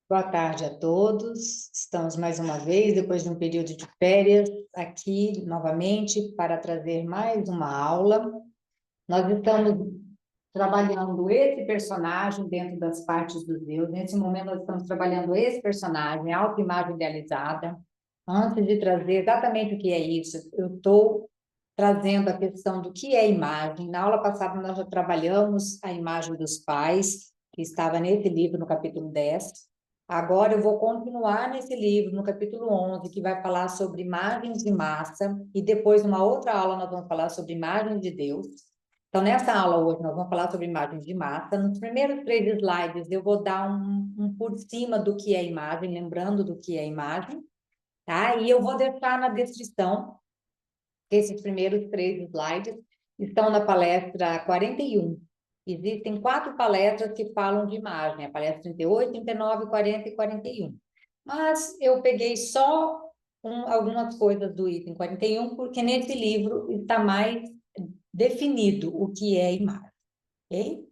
Boa tarde a todos. Estamos mais uma vez, depois de um período de férias, aqui novamente para trazer mais uma aula. Nós estamos trabalhando esse personagem dentro das partes dos Deus. Nesse momento, nós estamos trabalhando esse personagem, a autoimagem idealizada. Antes de trazer exatamente o que é isso, eu estou trazendo a questão do que é imagem. Na aula passada, nós já trabalhamos a imagem dos pais, que estava nesse livro, no capítulo 10. Agora eu vou continuar nesse livro, no capítulo 11, que vai falar sobre imagens de massa, e depois, numa outra aula, nós vamos falar sobre imagens de Deus. Então, nessa aula hoje, nós vamos falar sobre imagens de massa. Nos primeiros 3 slides, eu vou dar um por cima do que é imagem, lembrando do que é imagem, tá? E eu vou deixar na descrição, esses primeiros 3 slides estão na palestra 41. Existem 4 palestras que falam de imagem, a palestra 38, 39, 40 e 41. Mas eu peguei só algumas coisas do item 41, porque nesse livro está mais definido o que é imagem, ok?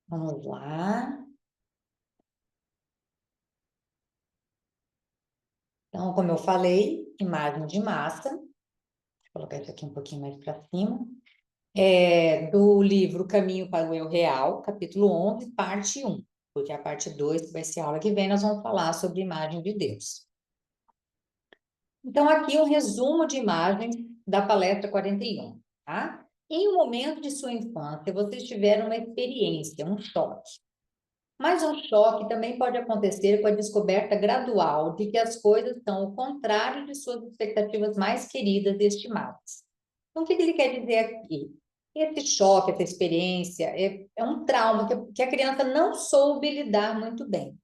Vamos lá. Então, como eu falei, imagem de massa. Vou colocar isso aqui um pouquinho mais para cima. Do livro Caminho para o Eu Real, capítulo 11, parte 1, porque a parte 2, que vai ser a aula que vem, nós vamos falar sobre imagem de Deus. Então, aqui um resumo de imagens da palestra 41, tá? Em um momento de sua infância, vocês tiveram uma experiência, um choque. Mas um choque também pode acontecer com a descoberta gradual de que as coisas são o contrário de suas expectativas mais queridas e estimadas. Então, o que ele quer dizer aqui? Esse choque, essa experiência, é um trauma que a criança não soube lidar muito bem,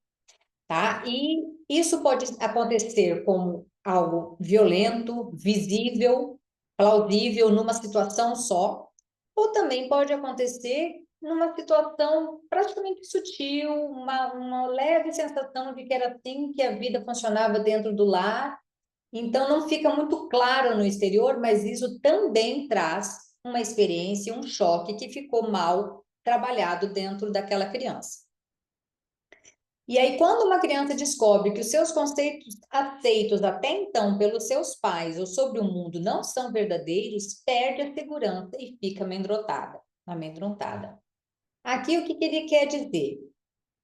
tá? E isso pode acontecer como algo violento, visível, plausível numa situação só, ou também pode acontecer numa situação praticamente sutil, uma leve sensação de que era assim que a vida funcionava dentro do lar. Então, não fica muito claro no exterior, mas isso também traz uma experiência, um choque que ficou mal trabalhado dentro daquela criança. E aí, quando uma criança descobre que os seus conceitos aceitos até então pelos seus pais ou sobre o mundo não são verdadeiros, perde a segurança e fica amedrontada. Aqui, o que ele quer dizer?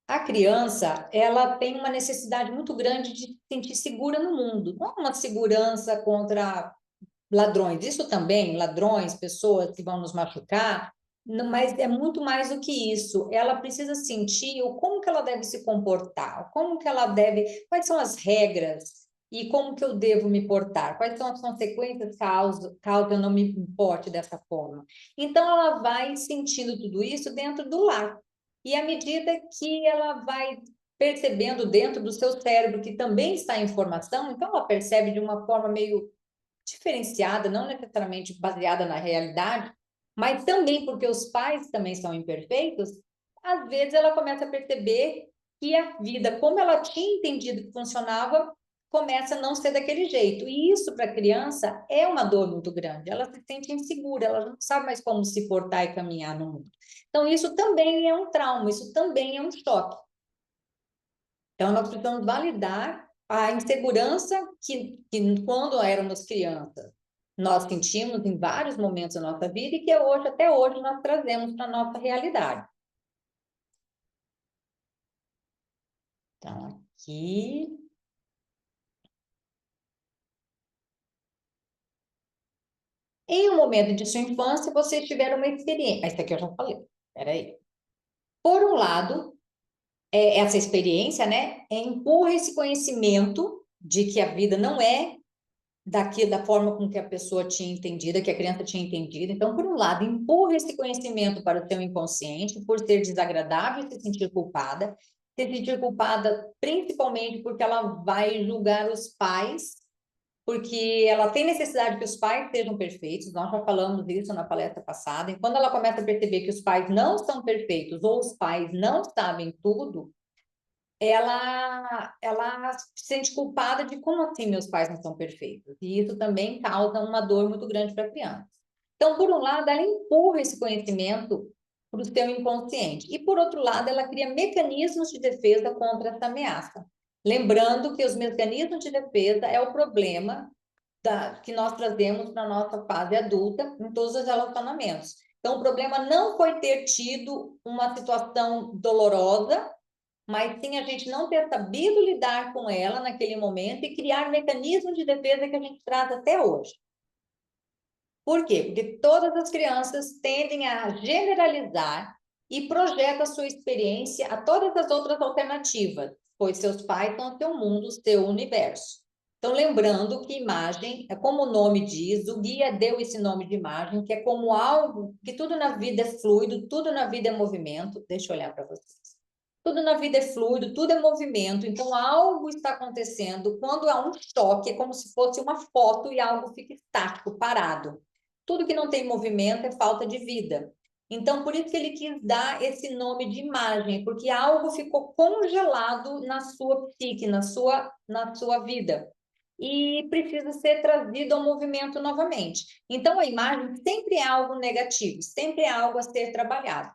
A criança, ela tem uma necessidade muito grande de se sentir segura no mundo. Não uma segurança contra ladrões. Isso também, ladrões, pessoas que vão nos machucar, mas é muito mais do que isso. Ela precisa sentir como que ela deve se comportar, como que ela deve, quais são as regras e como que eu devo me portar, quais são as consequências caso eu não me importe dessa forma. Então, ela vai sentindo tudo isso dentro do lar. E à medida que ela vai percebendo dentro do seu cérebro que também está em formação, então ela percebe de uma forma meio diferenciada, não necessariamente baseada na realidade, mas também porque os pais também são imperfeitos, às vezes ela começa a perceber que a vida, como ela tinha entendido que funcionava, começa a não ser daquele jeito. E isso para a criança é uma dor muito grande. Ela se sente insegura, ela não sabe mais como se portar e caminhar no mundo. Então, isso também é um trauma, isso também é um choque. Então, nós precisamos validar a insegurança que quando éramos crianças, nós sentimos em vários momentos da nossa vida e que hoje, até hoje, nós trazemos para a nossa realidade. Então, aqui. Em um momento de sua infância, vocês tiveram uma experiência. Essa aqui eu já falei. Peraí. Por um lado, essa experiência, né, empurra esse conhecimento de que a vida não é da forma com que a pessoa tinha entendido, que a criança tinha entendido. Então, por um lado, empurra esse conhecimento para o seu inconsciente por ser desagradável se sentir culpada principalmente porque ela vai julgar os pais, porque ela tem necessidade que os pais sejam perfeitos. Nós já falamos isso na palestra passada. E quando ela começa a perceber que os pais não são perfeitos ou os pais não sabem tudo, ela se sente culpada de como assim meus pais não são perfeitos. E isso também causa uma dor muito grande para a criança. Então, por um lado, ela empurra esse conhecimento para o seu inconsciente. E, por outro lado, ela cria mecanismos de defesa contra essa ameaça. Lembrando que os mecanismos de defesa é o problema que nós trazemos para a nossa fase adulta em todos os relacionamentos. Então, o problema não foi ter tido uma situação dolorosa, mas sim a gente não ter sabido lidar com ela naquele momento e criar mecanismos de defesa que a gente traz até hoje. Por quê? Porque todas as crianças tendem a generalizar e projetam a sua experiência a todas as outras alternativas, pois seus pais são seu mundo, seu universo. Então, lembrando que imagem, é como o nome diz, o guia deu esse nome de imagem, que é como algo, que tudo na vida é fluido, tudo na vida é movimento. Deixa eu olhar para vocês. Tudo na vida é fluido, tudo é movimento, então algo está acontecendo. Quando há um choque, é como se fosse uma foto e algo fica estático, parado. Tudo que não tem movimento é falta de vida. Então, por isso que ele quis dar esse nome de imagem, porque algo ficou congelado na sua psique, na sua vida. E precisa ser trazido ao movimento novamente. Então, a imagem sempre é algo negativo, sempre é algo a ser trabalhado.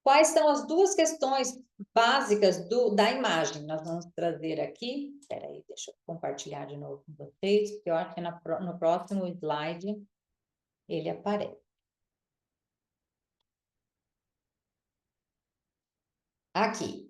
Quais são as duas questões básicas da imagem? Nós vamos trazer aqui. Espera aí, deixa eu compartilhar de novo com vocês, porque eu acho que no próximo slide ele aparece. Aqui.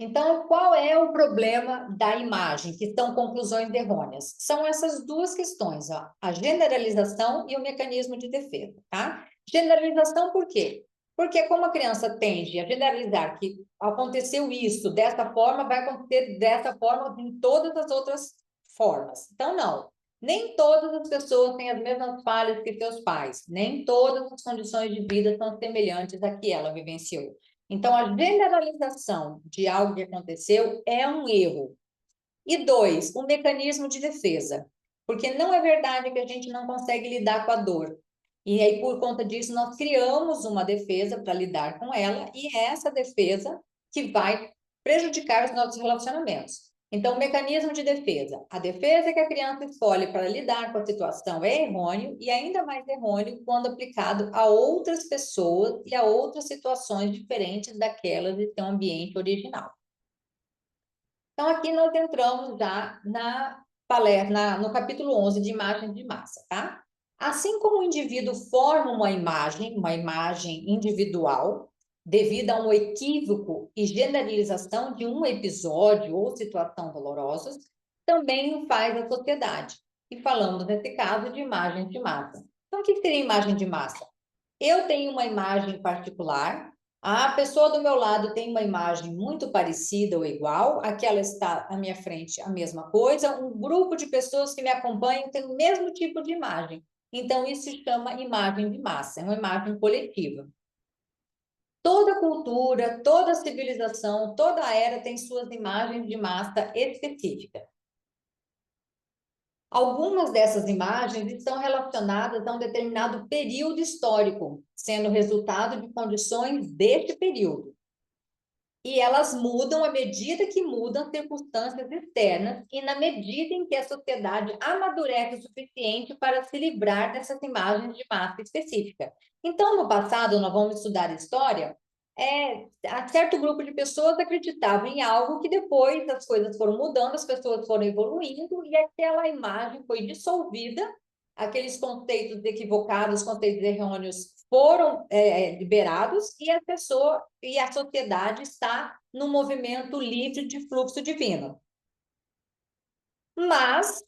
Então, qual é o problema da imagem, que são conclusões errôneas? São essas duas questões, ó, a generalização e o mecanismo de defesa, tá? Generalização por quê? Porque como a criança tende a generalizar que aconteceu isso dessa forma, vai acontecer dessa forma em todas as outras formas. Então, não. Nem todas as pessoas têm as mesmas falhas que seus pais. Nem todas as condições de vida são semelhantes à que ela vivenciou. Então, a generalização de algo que aconteceu é um erro. E dois, o mecanismo de defesa. Porque não é verdade que a gente não consegue lidar com a dor. E aí, por conta disso, nós criamos uma defesa para lidar com ela, e é essa defesa que vai prejudicar os nossos relacionamentos. Então, o mecanismo de defesa. A defesa que a criança escolhe para lidar com a situação é errôneo, e ainda mais errôneo quando aplicado a outras pessoas e a outras situações diferentes daquelas de seu ambiente original. Então, aqui nós entramos já no capítulo 11 de imagens de massa, tá? Assim como o indivíduo forma uma imagem individual, devido a um equívoco e generalização de um episódio ou situação dolorosos, também o faz a sociedade. E falamos, nesse caso, de imagem de massa. Então, o que seria imagem de massa? Eu tenho uma imagem particular, a pessoa do meu lado tem uma imagem muito parecida ou igual, aquela está à minha frente, a mesma coisa, um grupo de pessoas que me acompanham tem o mesmo tipo de imagem. Então, isso se chama imagem de massa, é uma imagem coletiva. Toda cultura, toda civilização, toda era tem suas imagens de massa específicas. Algumas dessas imagens estão relacionadas a um determinado período histórico, sendo resultado de condições deste período. E elas mudam à medida que mudam as circunstâncias externas e na medida em que a sociedade amadurece o suficiente para se livrar dessas imagens de massa específica. Então, no passado, nós vamos estudar história, certo grupo de pessoas acreditava em algo que depois as coisas foram mudando, as pessoas foram evoluindo e aquela imagem foi dissolvida, aqueles conceitos equivocados, conceitos errôneos foram liberados e a pessoa e a sociedade está no movimento livre de fluxo divino. Mas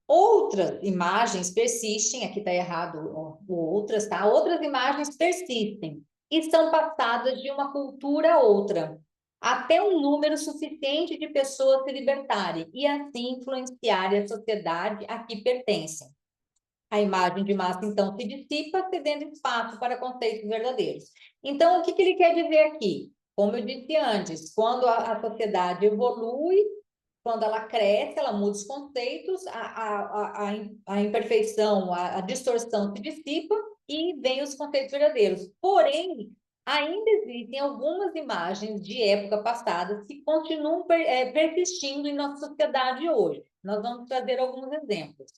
outras imagens persistem, aqui está errado outras, tá? Outras imagens persistem e são passadas de uma cultura a outra, até um número suficiente de pessoas se libertarem e assim influenciarem a sociedade a que pertencem. A imagem de massa, então, se dissipa, cedendo espaço para conceitos verdadeiros. Então, o que ele quer dizer aqui? Como eu disse antes, quando a sociedade evolui, quando ela cresce, ela muda os conceitos, a imperfeição, a distorção se dissipa e vem os conceitos verdadeiros. Porém, ainda existem algumas imagens de época passada que continuam persistindo em nossa sociedade hoje. Nós vamos trazer alguns exemplos.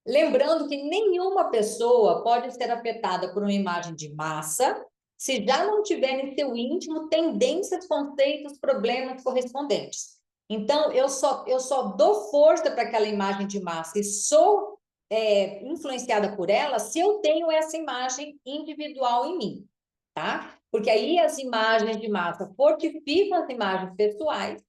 Lembrando que nenhuma pessoa pode ser afetada por uma imagem de massa se já não tiver em seu íntimo tendências, conceitos, problemas correspondentes. Então, eu só dou força para aquela imagem de massa e sou influenciada por ela se eu tenho essa imagem individual em mim, tá? Porque aí as imagens de massa fortificam as imagens pessoais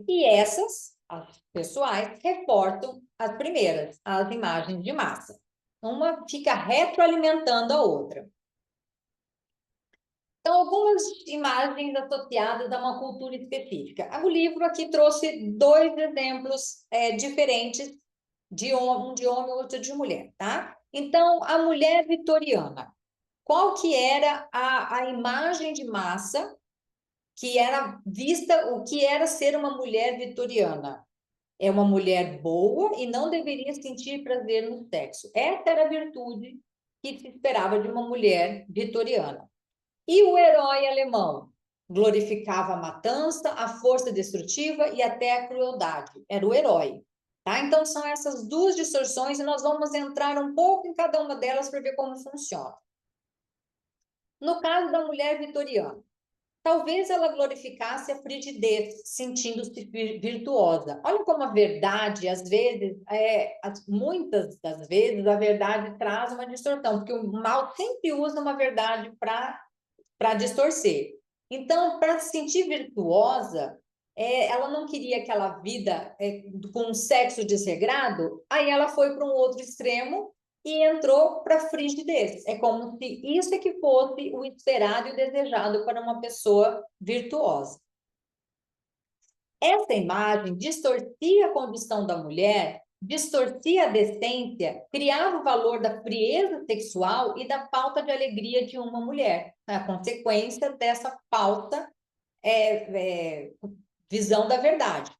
e essas, as pessoais, reportam as primeiras, as imagens de massa. Uma fica retroalimentando a outra. Então, algumas imagens associadas a uma cultura específica. O livro aqui trouxe dois exemplos diferentes, um de homem e outro de mulher, tá? Então, a mulher vitoriana. Qual que era a imagem de massa que era vista, o que era ser uma mulher vitoriana? É uma mulher boa e não deveria sentir prazer no sexo. Essa era a virtude que se esperava de uma mulher vitoriana. E o herói alemão glorificava a matança, a força destrutiva e até a crueldade. Era o herói. Tá? Então, são essas duas distorções e nós vamos entrar um pouco em cada uma delas para ver como funciona. No caso da mulher vitoriana, talvez ela glorificasse a frigidez, sentindo-se virtuosa. Olha como a verdade, às vezes, muitas das vezes, a verdade traz uma distorção, porque o mal sempre usa uma verdade para distorcer. Então, para se sentir virtuosa, ela não queria aquela vida com um sexo desregrado, aí ela foi para um outro extremo e entrou para a frigidez. É como se isso é que fosse o esperado e o desejado para uma pessoa virtuosa. Essa imagem distorcia a condição da mulher, distorcia a decência, criava o valor da frieza sexual e da falta de alegria de uma mulher, a consequência dessa falta visão da verdade.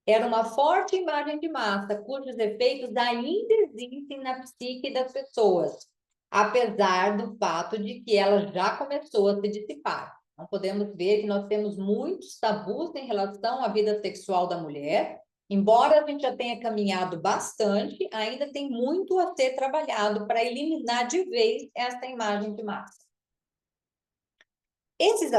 Era uma forte imagem de massa, cujos efeitos ainda existem na psique das pessoas, apesar do fato de que ela já começou a se dissipar. Então, podemos ver que nós temos muitos tabus em relação à vida sexual da mulher. Embora a gente já tenha caminhado bastante, ainda tem muito a ser trabalhado para eliminar de vez essa imagem de massa. Esses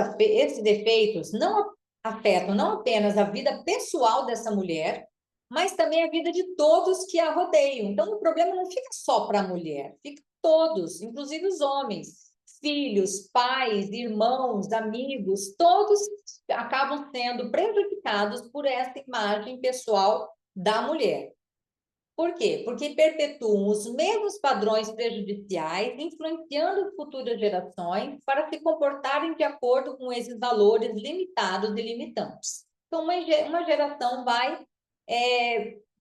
efeitos não afetam não apenas a vida pessoal dessa mulher, mas também a vida de todos que a rodeiam. Então, o problema não fica só para a mulher, fica todos, inclusive os homens, filhos, pais, irmãos, amigos, todos acabam sendo prejudicados por essa imagem pessoal da mulher. Por quê? Porque perpetuam os mesmos padrões prejudiciais, influenciando as futuras gerações para se comportarem de acordo com esses valores limitados e limitantes. Então, uma geração vai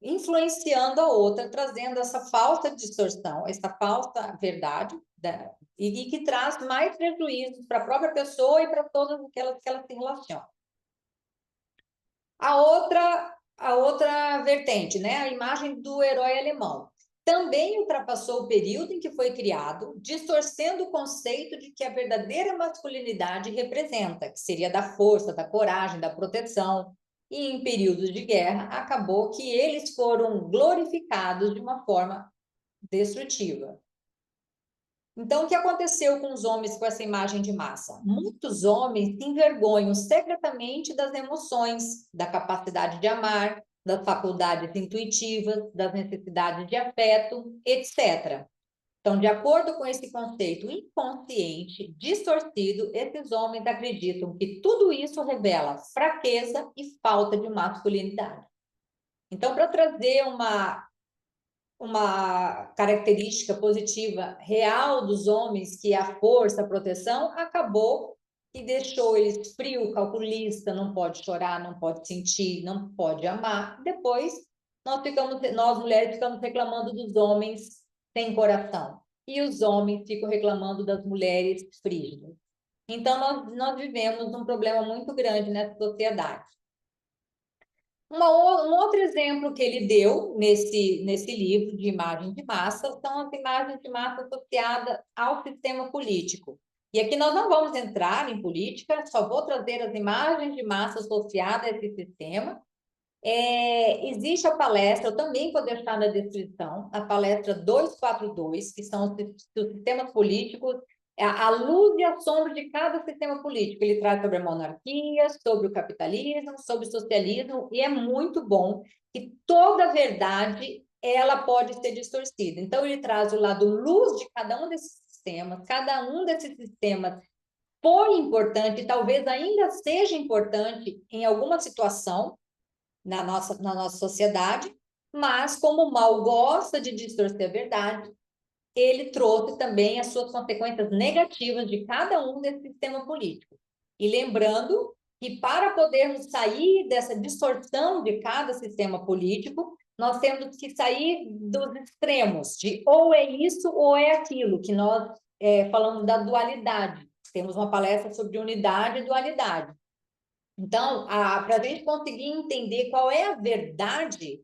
influenciando a outra, trazendo essa falsa distorção, essa falsa verdade, e que traz mais prejuízos para a própria pessoa e para todas aquelas que ela se relaciona. A outra vertente, né? A imagem do herói alemão. Também ultrapassou o período em que foi criado, distorcendo o conceito de que a verdadeira masculinidade representa, que seria da força, da coragem, da proteção. E em períodos de guerra, acabou que eles foram glorificados de uma forma destrutiva. Então, o que aconteceu com os homens com essa imagem de massa? Muitos homens se envergonham secretamente das emoções, da capacidade de amar, das faculdades intuitivas, das necessidades de afeto, etc. Então, de acordo com esse conceito inconsciente, distorcido, esses homens acreditam que tudo isso revela fraqueza e falta de masculinidade. Então, para trazer uma característica positiva real dos homens, que é a força, a proteção, acabou que deixou eles frio, calculista, não pode chorar, não pode sentir, não pode amar. Depois, nós mulheres ficamos reclamando dos homens sem coração. E os homens ficam reclamando das mulheres frígidas. Então, nós vivemos um problema muito grande nessa sociedade. Um outro exemplo que ele deu nesse livro de imagem de massa são as imagens de massa associadas ao sistema político. E aqui nós não vamos entrar em política, só vou trazer as imagens de massa associadas a esse sistema. Existe a palestra, eu também vou deixar na descrição, a palestra 242, que são os sistemas políticos a luz e a sombra de cada sistema político. Ele traz sobre a monarquia, sobre o capitalismo, sobre o socialismo, e é muito bom que toda verdade ela pode ser distorcida. Então, ele traz o lado luz de cada um desses sistemas, cada um desses sistemas foi importante, talvez ainda seja importante em alguma situação na nossa sociedade, mas como o mal gosta de distorcer a verdade, ele trouxe também as suas consequências negativas de cada um desse sistema político. E lembrando que para podermos sair dessa distorção de cada sistema político, nós temos que sair dos extremos, de ou é isso ou é aquilo, que nós falamos da dualidade. Temos uma palestra sobre unidade e dualidade. Então, para a gente conseguir entender qual é a verdade,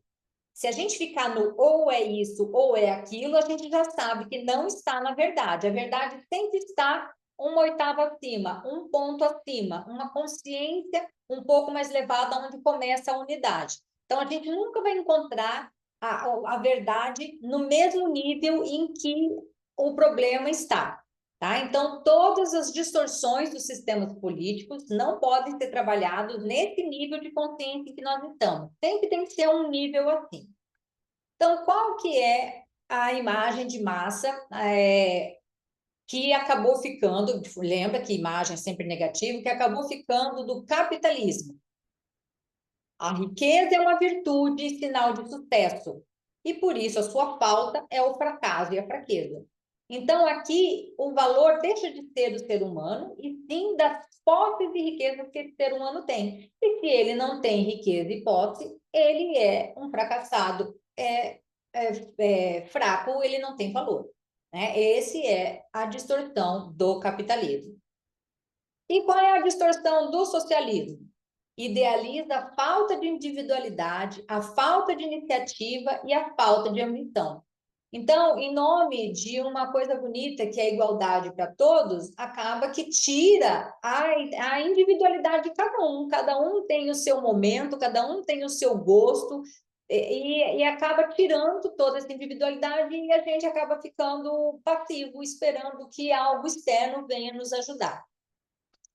se a gente ficar no ou é isso ou é aquilo, a gente já sabe que não está na verdade. A verdade sempre está uma oitava acima, um ponto acima, uma consciência um pouco mais elevada onde começa a unidade. Então, a gente nunca vai encontrar a verdade no mesmo nível em que o problema está. Tá? Então, todas as distorções dos sistemas políticos não podem ser trabalhados nesse nível de consciência em que nós estamos. Sempre tem que ser um nível assim. Então, qual que é a imagem de massa que acabou ficando, lembra que imagem é sempre negativa, que acabou ficando do capitalismo? A riqueza é uma virtude e sinal de sucesso, e por isso a sua falta é o fracasso e a fraqueza. Então, aqui, o valor deixa de ser do ser humano e sim das posses e riquezas que esse ser humano tem. E se ele não tem riqueza e posse, ele é um fracassado, fraco, ele não tem valor. Né? Esse é a distorção do capitalismo. E qual é a distorção do socialismo? Idealiza a falta de individualidade, a falta de iniciativa e a falta de ambição. Então, em nome de uma coisa bonita que é a igualdade para todos, acaba que tira a individualidade de cada um tem o seu momento, cada um tem o seu gosto, e acaba tirando toda essa individualidade e a gente acaba ficando passivo, esperando que algo externo venha nos ajudar.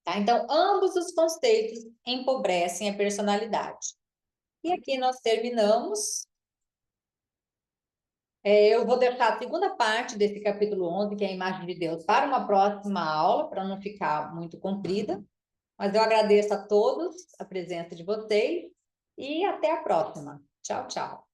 Tá? Então, ambos os conceitos empobrecem a personalidade. E aqui nós terminamos. Eu vou deixar a segunda parte desse capítulo 11, que é a imagem de Deus, para uma próxima aula, para não ficar muito comprida. Mas eu agradeço a todos a presença de vocês e até a próxima. Tchau, tchau.